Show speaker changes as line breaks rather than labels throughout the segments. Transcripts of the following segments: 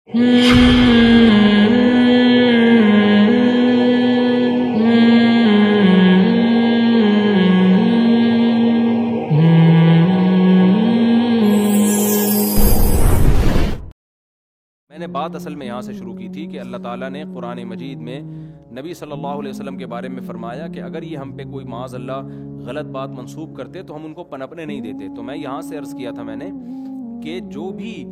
میں نے بات اصل میں یہاں سے شروع کی تھی کہ اللہ تعالیٰ نے قرآن مجید میں نبی صلی اللہ علیہ وسلم کے بارے میں فرمایا کہ اگر یہ ہم پہ کوئی معاذ اللہ غلط بات منسوب کرتے تو ہم ان کو پنپنے نہیں دیتے. تو میں یہاں سے عرض کیا تھا میں نے کہ جو بھی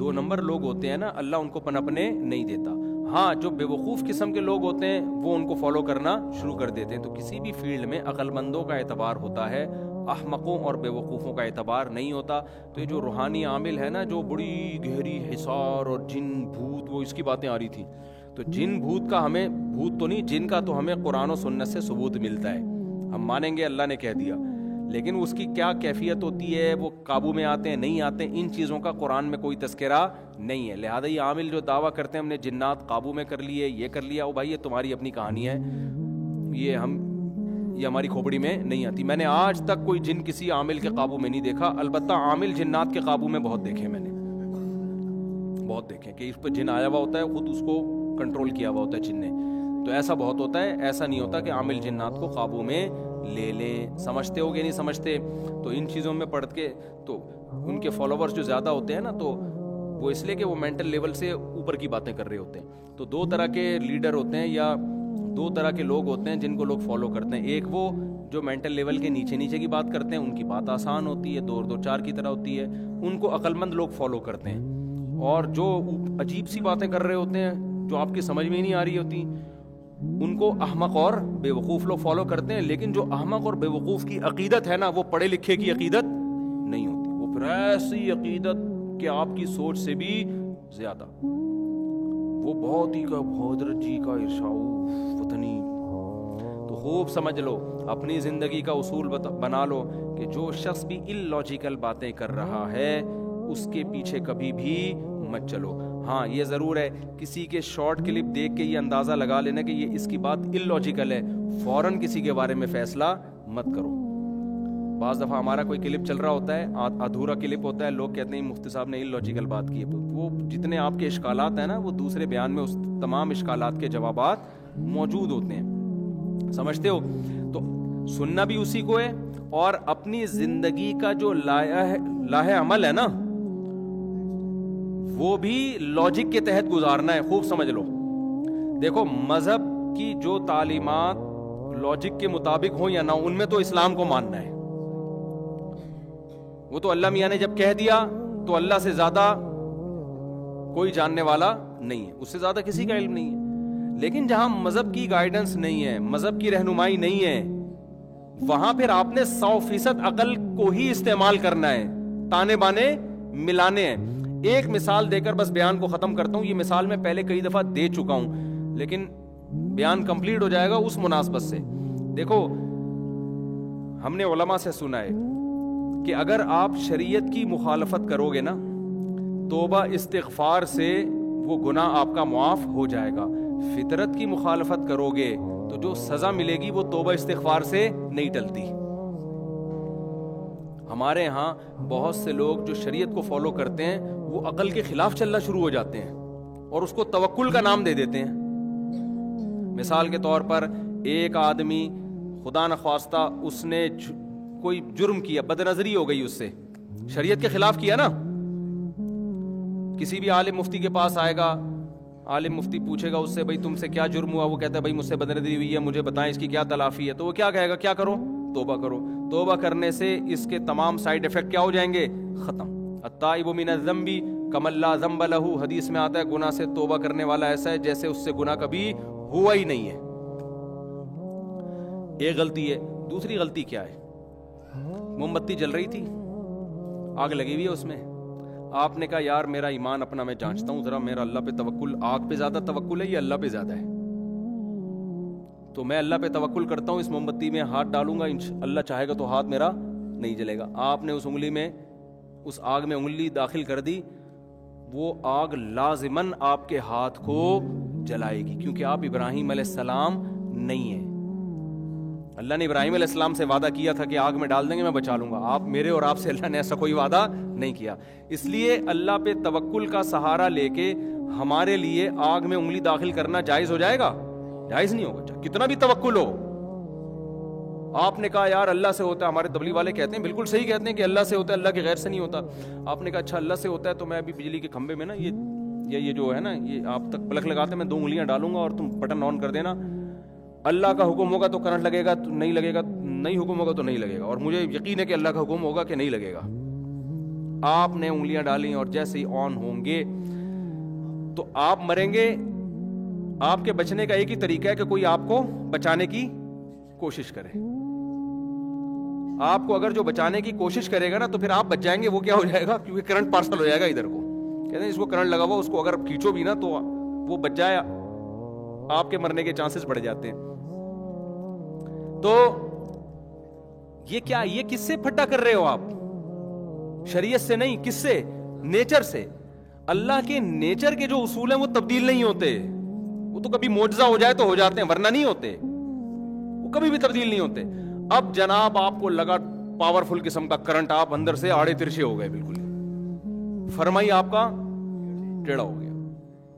2 نمبر لوگ ہوتے ہیں نا, اللہ ان کو پنپنے نہیں دیتا. ہاں, جو بے وقوف قسم کے لوگ ہوتے ہیں وہ ان کو فالو کرنا شروع کر دیتے ہیں. تو کسی بھی فیلڈ میں عقل مندوں کا اعتبار ہوتا ہے, احمقوں اور بے وقوفوں کا اعتبار نہیں ہوتا. تو یہ جو روحانی عامل ہے نا, جو بڑی گہری حصار اور جن بھوت, وہ اس کی باتیں آ رہی تھی. تو جن بھوت کا ہمیں, بھوت تو نہیں, جن کا تو ہمیں قرآن و سنت سے ثبوت ملتا ہے. ہم مانیں گے اللہ نے کہہ دیا, لیکن اس کی کیا کیفیت ہوتی ہے, وہ قابو میں آتے ہیں نہیں آتے, ان چیزوں کا قرآن میں کوئی تذکرہ نہیں ہے. لہذا یہ عامل جو دعویٰ کرتے ہیں ہم نے جنات قابو میں کر لیے, یہ کر لیا, او بھائی یہ تمہاری اپنی کہانی ہے, یہ ہماری کھوپڑی میں نہیں آتی. میں نے آج تک کوئی جن کسی عامل کے قابو میں نہیں دیکھا. البتہ عامل جنات کے قابو میں بہت دیکھے, میں نے بہت دیکھے کہ اس پہ جن آیا ہوا ہوتا ہے, خود اس کو کنٹرول کیا ہوا ہوتا ہے جن نے. تو ایسا بہت ہوتا ہے. ایسا نہیں ہوتا کہ عامل جنات کو قابو میں لے لیں. سمجھتے ہو کہ نہیں سمجھتے؟ تو ان چیزوں میں پڑھ کے تو ان کے فالوورز جو زیادہ ہوتے ہیں نا, تو وہ اس لیے کہ وہ مینٹل لیول سے اوپر کی باتیں کر رہے ہوتے ہیں. تو 2 طرح کے لیڈر ہوتے ہیں یا 2 طرح کے لوگ ہوتے ہیں جن کو لوگ فالو کرتے ہیں. ایک وہ جو مینٹل لیول کے نیچے نیچے کی بات کرتے ہیں, ان کی بات آسان ہوتی ہے, 2 اور 2 4 کی طرح ہوتی ہے, ان کو عقل مند لوگ فالو کرتے ہیں. اور جو عجیب سی باتیں کر رہے ہوتے ہیں جو آپ کی سمجھ میں ہی نہیں آ رہی ہوتی, ان کو احمق اور بے وقوف لوگ فالو کرتے ہیں. لیکن جو احمق اور بے وقوف کی عقیدت ہے نا, وہ پڑھے لکھے کی عقیدت نہیں ہوتی. وہ پھر ایسی عقیدت کہ آپ کی سوچ سے بھی زیادہ, وہ بہت ہی کا حضرت جی کا ارشاد فتنی. تو خوب سمجھ لو, اپنی زندگی کا اصول بنا لو کہ جو شخص بھی اللاجیکل باتیں کر رہا ہے اس کے پیچھے کبھی بھی مت چلو. ہاں یہ ضرور ہے, کسی کے شارٹ کلپ دیکھ کے یہ اندازہ لگا لینا کہ یہ اس کی بات اللاجیکل ہے, فوراً کسی کے بارے میں فیصلہ مت کرو. بعض دفعہ ہمارا کوئی کلپ چل رہا ہوتا ہے, ادھورا کلپ ہوتا ہے, لوگ کہتے ہیں مفتی صاحب نے اللاجیکل بات کی ہے. وہ جتنے آپ کے اشکالات ہیں نا, وہ دوسرے بیان میں اس تمام اشکالات کے جوابات موجود ہوتے ہیں. سمجھتے ہو؟ تو سننا بھی اسی کو ہے, اور اپنی زندگی کا جو لاہ عمل ہے نا, وہ بھی لاجک کے تحت گزارنا ہے. خوب سمجھ لو. دیکھو, مذہب کی جو تعلیمات لاجک کے مطابق ہوں یا نہ, ان میں تو اسلام کو ماننا ہے. وہ تو اللہ میاں نے جب کہہ دیا تو اللہ سے زیادہ کوئی جاننے والا نہیں ہے, اس سے زیادہ کسی کا علم نہیں ہے. لیکن جہاں مذہب کی گائیڈنس نہیں ہے, مذہب کی رہنمائی نہیں ہے, وہاں پھر آپ نے 100% عقل کو ہی استعمال کرنا ہے, تانے بانے ملانے ہیں. ایک مثال دے کر بس بیان کو ختم کرتا ہوں. یہ مثال میں پہلے کئی دفعہ دے چکا ہوں, لیکن بیان کمپلیٹ ہو جائے گا اس مناسبت سے. دیکھو, ہم نے علماء سے سنا ہے کہ اگر آپ شریعت کی مخالفت کرو گے نا, توبہ استغفار سے وہ گناہ آپ کا معاف ہو جائے گا. فطرت کی مخالفت کرو گے تو جو سزا ملے گی وہ توبہ استغفار سے نہیں ٹلتی. ہمارے ہاں بہت سے لوگ جو شریعت کو فالو کرتے ہیں وہ عقل کے خلاف چلنا شروع ہو جاتے ہیں اور اس کو توکل کا نام دے دیتے ہیں. مثال کے طور پر ایک آدمی خدا نخواستہ اس نے کوئی جرم کیا, بد نظری ہو گئی اس سے, شریعت کے خلاف کیا نا. کسی بھی عالم مفتی کے پاس آئے گا, عالم مفتی پوچھے گا اس سے, بھائی تم سے کیا جرم ہوا؟ وہ کہتا ہے بھائی مجھ سے بد نظری ہوئی ہے, مجھے بتائیں اس کی کیا تلافی ہے. تو وہ کیا کہے گا؟ کیا کرو؟ توبہ کرو. توبہ کرنے سے اس کے تمام سائیڈ ایفیکٹ کیا ہو جائیں گے؟ ختم. التائب من الذنب کمن لا ذنب له, حدیث میں آتا ہے گناہ سے توبہ کرنے والا ایسا ہے جیسے اس سے گناہ کبھی ہوا ہی نہیں ہے. ایک غلطی ہے. دوسری غلطی کیا ہے؟ موم بتی جل رہی تھی, آگ لگی ہوئی ہے اس میں, آپ نے کہا یار میرا ایمان اپنا میں جانچتا ہوں ذرا, میرا اللہ پہ توکل, آگ پہ زیادہ توکل ہے یا اللہ پہ زیادہ ہے؟ تو میں اللہ پہ توکل کرتا ہوں, اس موم بتی میں ہاتھ ڈالوں گا, اللہ چاہے گا تو ہاتھ میرا نہیں جلے گا. آپ نے اس انگلی میں, اس آگ میں انگلی داخل کر دی, وہ آگ لازماً آپ کے ہاتھ کو جلائے گی, کیونکہ آپ ابراہیم علیہ السلام نہیں ہیں. اللہ نے ابراہیم علیہ السلام سے وعدہ کیا تھا کہ آگ میں ڈال دیں گے میں بچا لوں گا. آپ میرے اور آپ سے اللہ نے ایسا کوئی وعدہ نہیں کیا. اس لیے اللہ پہ توکل کا سہارا لے کے ہمارے لیے آگ میں انگلی داخل کرنا جائز ہو جائے گا؟ جائز نہیں ہوگا، کتنا بھی توکل ہو. آپ نے کہا یار اللہ سے ہوتا ہے، ہمارے تبلیغ والے کہتے ہیں بالکل صحیح کہتے ہیں کہ اللہ سے ہوتا ہے، اللہ کے غیر سے نہیں ہوتا. آپ نے کہا اچھا اللہ سے ہوتا ہے تو میں ابھی بجلی کے کھمبے میں نا یہ جو ہے نا یہ آپ تک پلک لگاتے ہیں، میں 2 انگلیاں ڈالوں گا اور تم بٹن آن کر دینا، اللہ کا حکم ہوگا تو کرنٹ لگے گا، تو نہیں لگے گا، نہیں حکم ہوگا تو نہیں لگے گا، اور مجھے یقین ہے کہ اللہ کا حکم ہوگا کہ نہیں لگے گا. آپ نے انگلیاں ڈالیں اور جیسے ہی آن ہوں گے تو آپ مریں گے. آپ کے بچنے کا ایک ہی طریقہ ہے کہ کوئی آپ کو بچانے کی کوشش کرے. آپ کو اگر جو بچانے کی کوشش کرے گا نا تو پھر آپ بچ جائیں گے. وہ کیا ہو جائے گا؟ کیونکہ کرنٹ پارسل ہو جائے گا ادھر کو. کہتے ہیں اس کو کرنٹ لگا ہوا، اس کو اگر کھینچو بھی نا تو وہ بچ جائے، آپ کے مرنے کے چانسز بڑھ جاتے ہیں. تو یہ کیا، یہ کس سے پھٹا کر رہے ہو آپ؟ شریعت سے نہیں، کس سے؟ نیچر سے. اللہ کے نیچر کے جو اصول ہیں وہ تبدیل نہیں ہوتے. وہ تو کبھی معجزہ ہو جائے تو ہو جاتے ہیں، ورنہ نہیں ہوتے، وہ کبھی بھی تبدیل نہیں ہوتے. اب جناب آپ کو لگا پاورفل قسم کا کرنٹ، آپ اندر سے آڑے ترچھے ہو گئے، بالکل فرمائی آپ کا ٹیڑھا ہو گیا،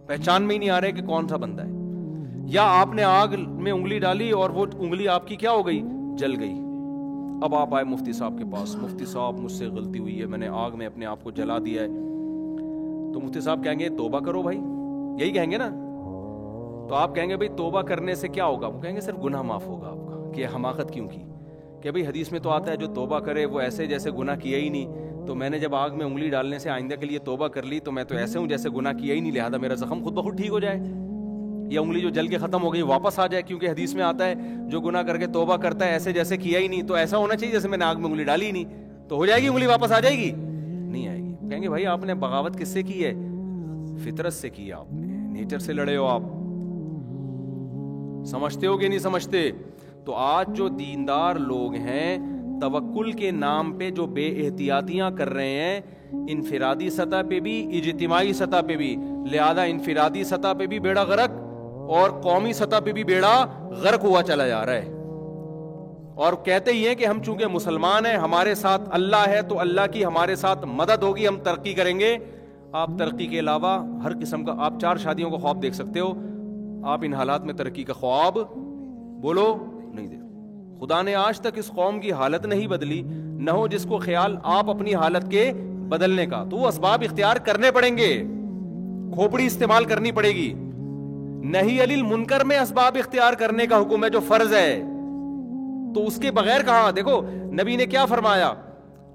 پہچان میں ہی نہیں آ رہے کہ کون سا بندہ ہے. یا آپ نے آگ میں انگلی ڈالی اور وہ انگلی آپ کی کیا ہو گئی؟ جل گئی. اب آپ آئے مفتی صاحب کے پاس، مفتی صاحب مجھ سے غلطی ہوئی ہے، میں نے آگ میں اپنے آپ کو جلا دیا ہے. تو مفتی صاحب کہیں گے توبہ کرو بھائی، یہی کہیں گے نا. تو آپ کہیں گے بھائی توبہ کرنے سے کیا ہوگا؟ وہ کہیں گے صرف گناہ معاف ہوگا آپ کا. کہ حماقت کیوں کی؟ کہ بھائی حدیث میں تو آتا ہے جو توبہ کرے وہ ایسے جیسے گناہ کیا ہی نہیں. تو میں نے جب آگ میں انگلی ڈالنے سے آئندہ کے لیے توبہ کر لی تو میں تو ایسے ہوں جیسے گناہ کیا ہی نہیں، لہذا میرا زخم خود بخود ٹھیک ہو جائے، یا انگلی جو جل کے ختم ہو گئی واپس آ جائے. کیونکہ حدیث میں آتا ہے جو گناہ کر کے توبہ کرتا ہے ایسے جیسے کیا ہی نہیں. تو ایسا ہونا چاہیے جیسے میں نے آگ میں انگلی ڈالی ہی نہیں. تو ہو جائے گی انگلی واپس آ جائے گی؟ نہیں آئے گی. کہیں گے بھائی آپ نے بغاوت کس سے کی ہے؟ فطرت سے کی ہے، آپ نے نیچر سے لڑے ہو. آپ سمجھتے ہو کہ نہیں سمجھتے؟ تو آج جو دیندار لوگ ہیں توکل کے نام پہ جو بے احتیاطیاں کر رہے ہیں، انفرادی سطح پہ بھی اجتماعی سطح پہ بھی، لہذا انفرادی سطح پہ بھی بیڑا غرق اور قومی سطح پہ بھی بیڑا غرق ہوا چلا جا رہا ہے. اور کہتے ہی ہیں کہ ہم چونکہ مسلمان ہیں، ہمارے ساتھ اللہ ہے تو اللہ کی ہمارے ساتھ مدد ہوگی، ہم ترقی کریں گے. آپ ترقی کے علاوہ ہر قسم کا، آپ 4 شادیوں کا خواب دیکھ سکتے ہو، آپ ان حالات میں ترقی کا خواب بولو نہیں دیکھ. خدا نے آج تک اس قوم کی حالت نہیں بدلی، نہ ہو جس کو خیال آپ اپنی حالت کے بدلنے کا. تو وہ اسباب اختیار کرنے پڑیں گے، کھوپڑی استعمال کرنی پڑے گی. نہی علی المنکر میں اسباب اختیار کرنے کا حکم ہے جو فرض ہے، تو اس کے بغیر کہاں؟ دیکھو نبی نے کیا فرمایا،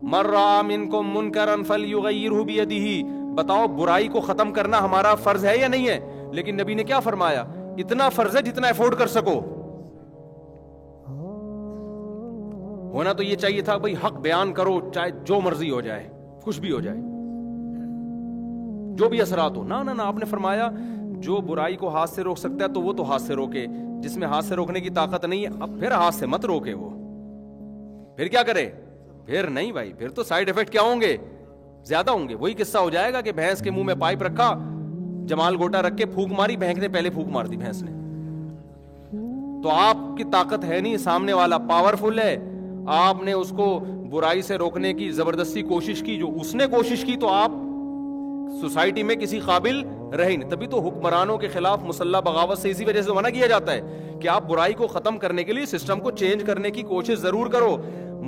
من رأى منکم منکرا فلیغیرہ بیدہ. بتاؤ برائی کو ختم کرنا ہمارا فرض ہے یا نہیں ہے؟ لیکن نبی نے کیا فرمایا؟ اتنا فرض ہے جتنا افورڈ کر سکو. ہونا تو یہ چاہیے تھا بھائی حق بیان کرو، چاہے جو مرضی ہو جائے، کچھ بھی ہو جائے، جو بھی اثرات ہو. نہ آپ نے فرمایا جو برائی کو ہاتھ سے روک سکتا ہے تو وہ تو ہاتھ سے روکے. جس میں ہاتھ سے روکنے کی طاقت نہیں ہے، اب پھر ہاتھ سے مت روکے. وہ پھر کیا کرے؟ پھر نہیں بھائی، پھر تو سائیڈ ایفیکٹ کیا ہوں گے؟ زیادہ ہوں گے. وہی قصہ ہو جائے گا کہ بھینس کے منہ میں پائپ رکھا، جمال گوٹا رکھ کے پھونک ماری، بھینس نے پہلے پھونک مار دی بھینس نے. تو آپ کی طاقت ہے نہیں، سامنے والا پاورفل ہے. آپ نے اس کو برائی سے روکنے کی زبردستی کوشش کی، جو اس نے کوشش کی تو آپ سوسائٹی میں کسی قابل رہے نہیں. تبھی تو حکمرانوں کے خلاف مسلح بغاوت سے اسی وجہ سے منع کیا جاتا ہے کہ آپ برائی کو ختم کرنے کے لیے سسٹم کو چینج کرنے کی کوشش ضرور کرو،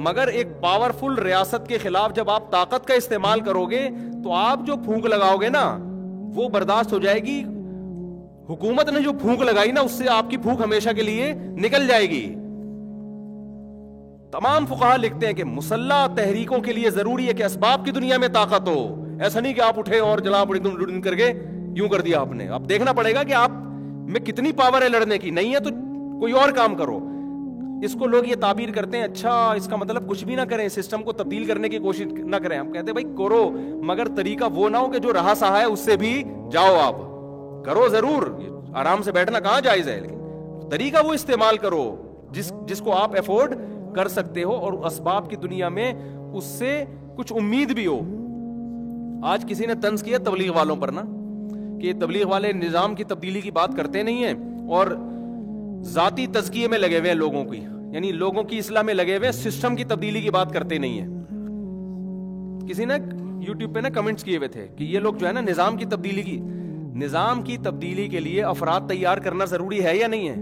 مگر ایک پاورفل ریاست کے خلاف جب آپ طاقت کا استعمال کرو گے تو آپ جو پھونک لگاؤ گے نا وہ برداشت ہو جائے گی. حکومت نے جو پھونک لگائی نا اس سے آپ کی پھونک ہمیشہ کے لیے نکل جائے گی. تمام فقہا لکھتے ہیں کہ مسلح تحریکوں کے لیے ضروری ہے کہ اسباب کی دنیا میں طاقت ہو. ایسا نہیں کہ آپ اٹھے اور جناب کر کے یوں کر دیا آپ نے. اب دیکھنا پڑے گا کہ آپ میں کتنی پاور ہے لڑنے کی. نہیں ہے تو کوئی اور کام کرو. اس کو لوگ یہ تعبیر کرتے ہیں اچھا اس کا مطلب کچھ بھی نہ کریں، سسٹم کو تبدیل کرنے کی کوشش نہ کریں. ہم کہتے ہیں بھائی کرو، مگر طریقہ وہ نہ ہو کہ جو رہا سہا ہے اس سے بھی جاؤ. آپ کرو ضرور، آرام سے بیٹھنا کہاں جائز ہے، لیکن طریقہ وہ استعمال کرو جس کو آپ افورڈ کر سکتے ہو اور اسباب کی دنیا میں اس سے کچھ امید بھی ہو. آج کسی نے طنز کیا تبلیغ والوں پر نا کہ تبلیغ والے نظام کی تبدیلی کی بات کرتے نہیں ہیں اور ذاتی تزکیے میں لگے ہوئے ہیں لوگوں کی، یعنی لوگوں کی اصلاح میں لگے ہوئے، سسٹم کی تبدیلی کی بات کرتے نہیں ہیں. کسی نے یوٹیوب پہ نا کمنٹس کیے ہوئے تھے کہ یہ لوگ جو ہے نا نظام کی تبدیلی کی، نظام کی تبدیلی کے لیے افراد تیار کرنا ضروری ہے یا نہیں ہے؟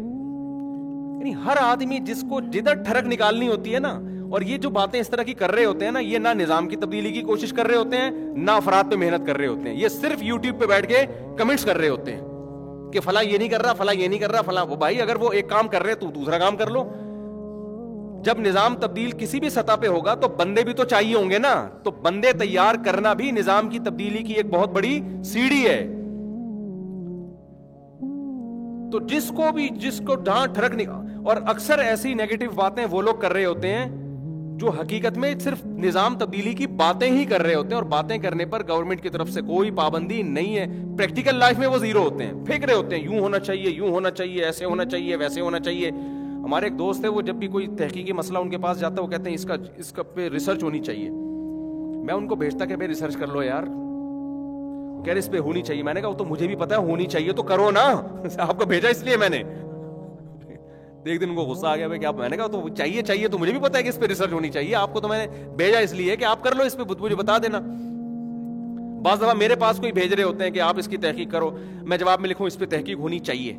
یعنی ہر آدمی جس کو جدھر ٹھڑک نکالنی ہوتی ہے نا، اور یہ جو باتیں اس طرح کی کر رہے ہوتے ہیں نا، یہ نہ نظام کی تبدیلی کی کوشش کر رہے ہوتے ہیں، نہ افراد پہ محنت کر رہے ہوتے ہیں، یہ صرف یوٹیوب پہ بیٹھ کے کمنٹس کر رہے ہوتے ہیں کہ فلاں یہ نہیں کر رہا، فلاں یہ نہیں کر رہا، فلاں وہ بھائی اگر وہ ایک کام کر رہے تو دوسرا کام کر لو. جب نظام تبدیل کسی بھی سطح پہ ہوگا تو بندے بھی تو چاہیے ہوں گے نا، تو بندے تیار کرنا بھی نظام کی تبدیلی کی ایک بہت بڑی سیڑھی ہے. تو جس کو جہاں ٹھڑک نہیں، اور اکثر ایسی نیگیٹو باتیں وہ لوگ کر رہے ہوتے ہیں جو حقیقت میں صرف نظام تبدیلی کی باتیں ہی کر رہے ہوتے ہیں، اور باتیں کرنے پر گورنمنٹ کی طرف سے کوئی پابندی نہیں ہے. پریکٹیکل لائف میں وہ زیرو ہوتے ہیں، پھینک رہے ہوتے ہیں یوں ہونا چاہیے، یوں ہونا چاہیے، ایسے ہونا چاہیے، ویسے ہونا چاہیے. ہمارے ایک دوست ہے، وہ جب بھی کوئی تحقیقی مسئلہ ان کے پاس جاتا ہے وہ کہتے ہیں اس کا پہ ریسرچ ہونی چاہیے. میں ان کو بھیجتا کہ بھائی ریسرچ کر لو یار، کہہ رہے اس پہ ہونی چاہیے. میں نے کہا وہ تو مجھے بھی پتا ہے ہونی چاہیے تو کرو نا، آپ کو بھیجا اس لیے میں نے. ایک دن ان کو غصہ آ گیا کہ آپ، میں نے کہا تو چاہیے تو مجھے بھی پتا ہے کہ اس پہ ریسرچ ہونی چاہیے، آپ کو تو میں نے بھیجا اس لیے کہ آپ کر لو، اس پہ مجھے بتا دینا. بعض دفعہ میرے پاس کوئی بھیج رہے ہوتے ہیں کہ آپ اس کی تحقیق کرو، میں جواب میں لکھوں اس پہ تحقیق ہونی چاہیے،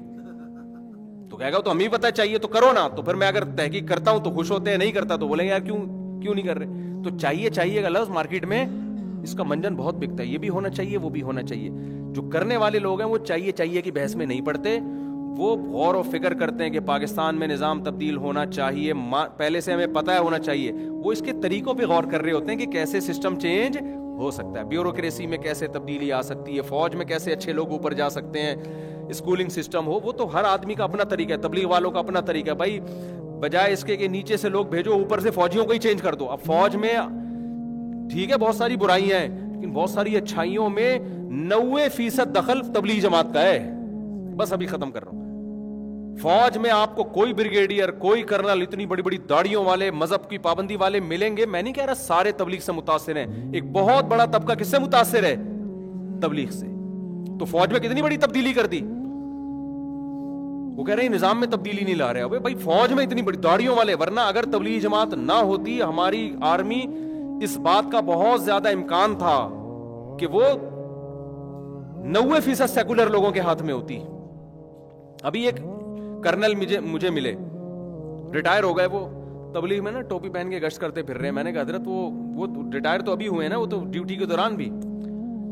تو کہے گا تو ہمیں پتا چاہیے تو کرو نا. تو پھر میں اگر تحقیق کرتا ہوں تو خوش ہوتے ہیں، نہیں کرتا تو بولیں گے یار کیوں نہیں کر رہے. تو چاہیے کا لفظ مارکیٹ میں اس کا منجن بہت بکتا ہے، یہ بھی ہونا چاہیے وہ بھی ہونا چاہیے. جو کرنے والے لوگ ہیں وہ چاہیے کی بحث میں نہیں پڑتے، وہ غور و فکر کرتے ہیں کہ پاکستان میں نظام تبدیل ہونا چاہیے، پہلے سے ہمیں پتہ ہے ہونا چاہیے. وہ اس کے طریقوں پہ غور کر رہے ہوتے ہیں کہ کیسے سسٹم چینج ہو سکتا ہے، بیوروکریسی میں کیسے تبدیلی آ سکتی ہے، فوج میں کیسے اچھے لوگ اوپر جا سکتے ہیں، اسکولنگ سسٹم ہو. وہ تو ہر آدمی کا اپنا طریقہ ہے، تبلیغ والوں کا اپنا طریقہ ہے. بھائی بجائے اس کے کہ نیچے سے لوگ بھیجو، اوپر سے فوجیوں کو ہی چینج کر دو. اب فوج میں ٹھیک ہے بہت ساری برائیاں ہیں، لیکن بہت ساری اچھائیوں میں 90% دخل تبلیغ جماعت کا ہے. بس ابھی ختم کر رہا ہوں. فوج میں آپ کو کوئی بریگیڈیئر، کوئی کرنل اتنی بڑی بڑی داڑھیوں والے، مذہب کی پابندی والے ملیں گے. میں نہیں کہہ رہا سارے تبلیغ سے متاثر ہیں، ایک بہت بڑا طبقہ کس سے متاثر ہے؟ تبلیغ سے. تو فوج میں کتنی بڑی تبدیلی کر دی. وہ کہہ رہے ہیں نظام میں تبدیلی نہیں لا رہے. بھائی فوج میں اتنی بڑی داڑھیوں والے، ورنہ اگر تبلیغ جماعت نہ ہوتی ہماری آرمی، اس بات کا بہت زیادہ امکان تھا کہ وہ 90% سیکولر لوگوں کے ہاتھ میں ہوتی. ابھی ایک کرنل مجھے ملے، ریٹائر ہو گئے، وہ تبلیغ میں نا ٹوپی پہن کے گشت کرتے پھر رہے ہیں. میں نے کہا حضرت وہ ریٹائر تو ابھی ہوئے نا، وہ تو ڈیوٹی کے دوران بھی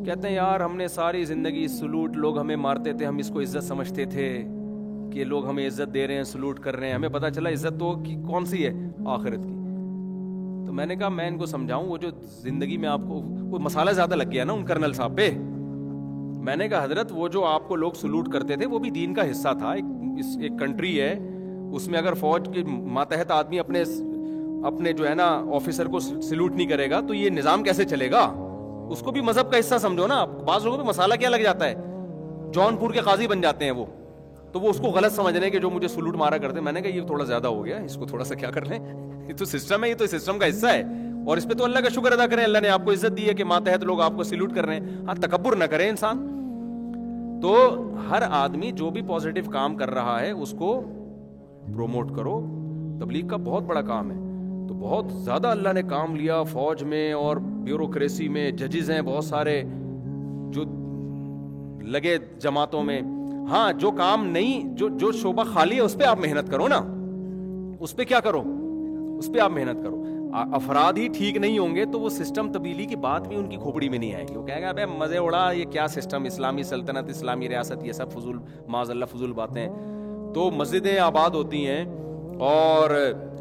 کہتے ہیں یار ہم نے ساری زندگی سلوٹ، لوگ ہمیں مارتے تھے، ہم اس کو عزت سمجھتے تھے کہ لوگ ہمیں عزت دے رہے ہیں، سلوٹ کر رہے ہیں، ہمیں پتہ چلا عزت تو کون سی ہے؟ آخرت کی. تو میں نے کہا میں ان کو سمجھاؤں، وہ جو زندگی میں آپ کو وہ مسالہ زیادہ لگ گیا نا ان کرنل صاحب پہ. میں نے کہا حضرت وہ جو آپ کو لوگ سلوٹ کرتے تھے وہ بھی دین کا حصہ تھا. ایک کنٹری ہے، اس میں اگر فوج کے ماتحت آدمی اپنے جو ہے نا آفیسر کو سلوٹ نہیں کرے گا تو یہ نظام کیسے چلے گا؟ اس کو بھی مذہب کا حصہ سمجھو نا. بعض لوگوں پہ مسالہ کیا لگ جاتا ہے، جون پور کے قاضی بن جاتے ہیں وہ، تو وہ اس کو غلط سمجھ رہے ہیں کہ جو مجھے سلوٹ مارا کرتے. میں نے کہا یہ تھوڑا زیادہ ہو گیا، اس کو تھوڑا سا کیا کر لیں، یہ تو سسٹم ہے، یہ تو سسٹم کا حصہ ہے، اور اس پہ تو اللہ کا شکر ادا کریں، اللہ نے آپ کو عزت دی ہے کہ ماتحت لوگ آپ کو سلوٹ کر رہے ہیں. ہاں تکبر نہ کرے انسان. تو ہر آدمی جو بھی پازیٹیو کام کر رہا ہے اس کو پروموٹ کرو. تبلیغ کا بہت بڑا کام ہے. تو بہت زیادہ اللہ نے کام لیا فوج میں اور بیوروکریسی میں. ججز ہیں بہت سارے جو لگے جماعتوں میں. ہاں جو کام نہیں، جو شعبہ خالی ہے اس پہ آپ محنت کرو نا، اس پہ کیا کرو، اس پہ آپ محنت کرو. افراد ہی ٹھیک نہیں ہوں گے تو وہ سسٹم تبدیلی کی بات بھی ان کی کھوپڑی میں نہیں آئے گی. وہ کہے گا ابے مزے اڑا، یہ کیا سسٹم، اسلامی سلطنت، اسلامی ریاست، یہ سب فضول، معاذ اللہ فضول باتیں. تو مسجدیں آباد ہوتی ہیں اور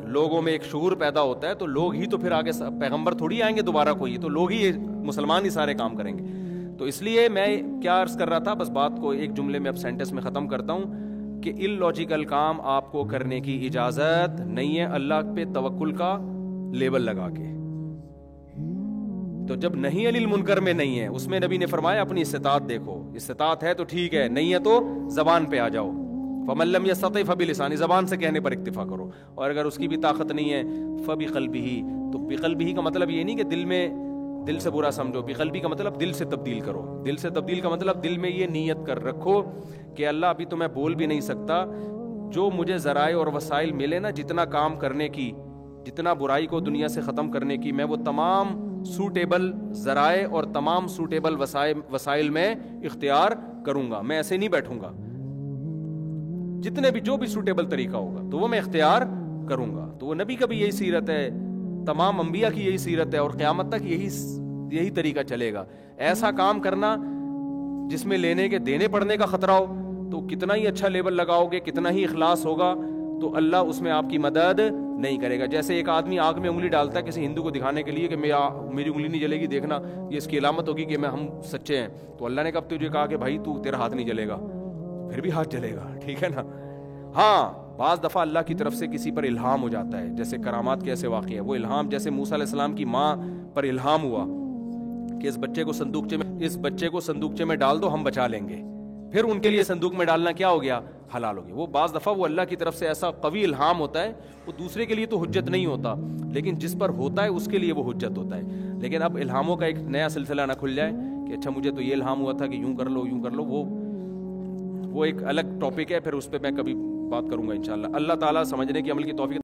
لوگوں میں ایک شعور پیدا ہوتا ہے تو لوگ ہی تو پھر آگے، پیغمبر تھوڑی آئیں گے دوبارہ کوئی، تو لوگ ہی، مسلمان ہی سارے کام کریں گے. تو اس لیے میں کیا عرض کر رہا تھا، بس بات کو ایک جملے میں اب سینٹنس میں ختم کرتا ہوں کہ ان لاجیکل کام آپ کو کرنے کی اجازت نہیں ہے اللہ پہ توکل کا لیبل لگا کے. تو جب نہیں علی المنکر میں نہیں ہے، اس میں نبی نے فرمایا اپنی استطاعت دیکھو، استطاعت ہے تو ٹھیک ہے، نہیں ہے تو زبان پہ آ جاؤ. فمن لم یستطع فبلسانہ، زبان سے کہنے پر اکتفا کرو. اور اگر اس کی بھی طاقت نہیں ہے فبقلبہ، تو بقلبہ کا مطلب یہ نہیں کہ دل سے برا سمجھو، بقلبہ کا مطلب دل سے تبدیل کرو. دل سے تبدیل کا مطلب دل میں یہ نیت کر رکھو کہ اللہ ابھی تو میں بول بھی نہیں سکتا، جو مجھے ذرائع اور وسائل ملے نا، جتنا کام کرنے کی، جتنا برائی کو دنیا سے ختم کرنے کی، میں وہ تمام سوٹیبل ذرائع اور تمام سوٹیبل وسائل میں اختیار کروں گا, میں ایسے نہیں بیٹھوں گا, جتنے بھی جو بھی سوٹیبل طریقہ ہوگا تو وہ میں اختیار کروں گا. تو وہ نبی کا بھی یہی سیرت ہے, تمام انبیاء کی یہی سیرت ہے, اور قیامت تک یہی طریقہ چلے گا. ایسا کام کرنا جس میں لینے کے دینے پڑنے کا خطرہ ہو, تو کتنا ہی اچھا لیبل لگاؤ گے, کتنا ہی اخلاص ہوگا, تو اللہ اس میں آپ کی مدد نہیں کرے گا. جیسے ایک آدمی آگ میں انگلی ڈالتا ہے کسی ہندو کو دکھانے کے لیے کہ میری انگلی نہیں جلے گی, دیکھنا یہ اس کی علامت ہوگی کہ ہم سچے ہیں. تو اللہ نے کب تجھے کہا کہ بھائی تو تیرا ہاتھ نہیں جلے گا, پھر بھی ہاتھ جلے گا, ٹھیک ہے نا. ہاں بعض دفعہ اللہ کی طرف سے کسی پر الہام ہو جاتا ہے, جیسے کرامات کے ایسے واقع ہے. وہ الہام جیسے موسیٰ علیہ السلام کی ماں پر الہام ہوا کہ اس بچے کو صندوقچے میں ڈال دو, ہم بچا لیں گے. پھر ان کے لیے صندوق میں ڈالنا کیا ہو گیا, حلال ہو گیا. وہ بعض دفعہ وہ اللہ کی طرف سے ایسا قوی الہام ہوتا ہے, وہ دوسرے کے لیے تو حجت نہیں ہوتا, لیکن جس پر ہوتا ہے اس کے لیے وہ حجت ہوتا ہے. لیکن اب الہاموں کا ایک نیا سلسلہ نہ کھل جائے کہ اچھا مجھے تو یہ الہام ہوا تھا کہ یوں کر لو, وہ ایک الگ ٹاپک ہے, پھر اس پہ میں کبھی بات کروں گا انشاءاللہ. اللہ تعالیٰ سمجھنے کی عمل کی توفیق